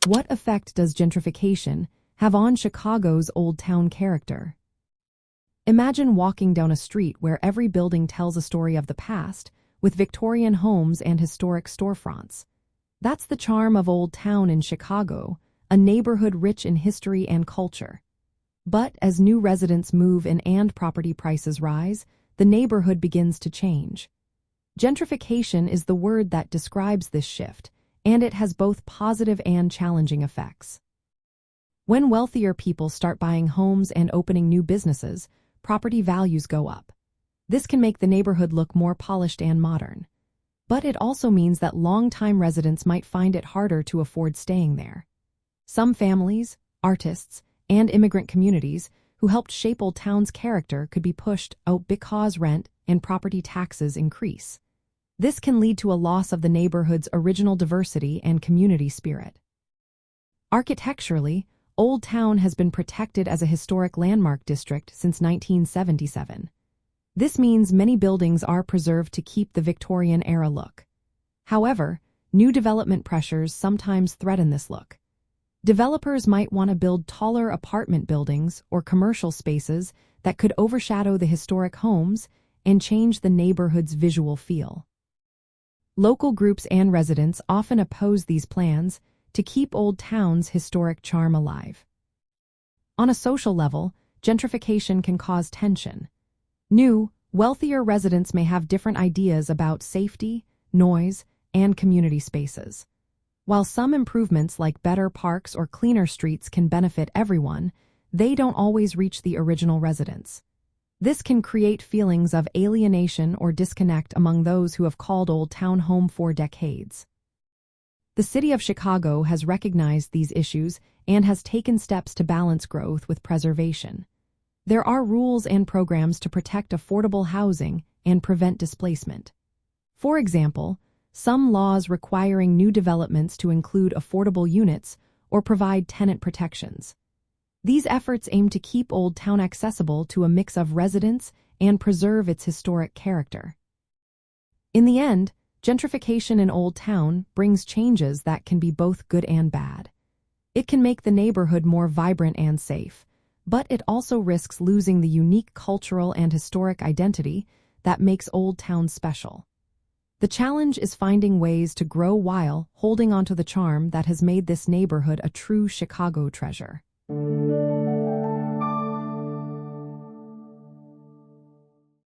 What effect does gentrification have on Chicago's Old Town character? Imagine walking down a street where every building tells a story of the past, with Victorian homes and historic storefronts. That's the charm of Old Town in Chicago, a neighborhood rich in history and culture. But as new residents move in and property prices rise, the neighborhood begins to change. Gentrification is the word that describes this shift, and it has both positive and challenging effects. When wealthier people start buying homes and opening new businesses, property values go up. This can make the neighborhood look more polished and modern. But it also means that long-time residents might find it harder to afford staying there. Some families, artists, and immigrant communities who helped shape Old Town's character could be pushed out because rent and property taxes increase. This can lead to a loss of the neighborhood's original diversity and community spirit. Architecturally, Old Town has been protected as a historic landmark district since 1977. This means many buildings are preserved to keep the Victorian-era look. However, new development pressures sometimes threaten this look. Developers might want to build taller apartment buildings or commercial spaces that could overshadow the historic homes and change the neighborhood's visual feel. Local groups and residents often oppose these plans to keep Old Town's historic charm alive. On a social level, gentrification can cause tension. New, wealthier residents may have different ideas about safety, noise, and community spaces. While some improvements like better parks or cleaner streets can benefit everyone, they don't always reach the original residents. This can create feelings of alienation or disconnect among those who have called Old Town home for decades. The city of Chicago has recognized these issues and has taken steps to balance growth with preservation. There are rules and programs to protect affordable housing and prevent displacement. For example, some laws requiring new developments to include affordable units or provide tenant protections. These efforts aim to keep Old Town accessible to a mix of residents and preserve its historic character. In the end, gentrification in Old Town brings changes that can be both good and bad. It can make the neighborhood more vibrant and safe, but it also risks losing the unique cultural and historic identity that makes Old Town special. The challenge is finding ways to grow while holding onto the charm that has made this neighborhood a true Chicago treasure.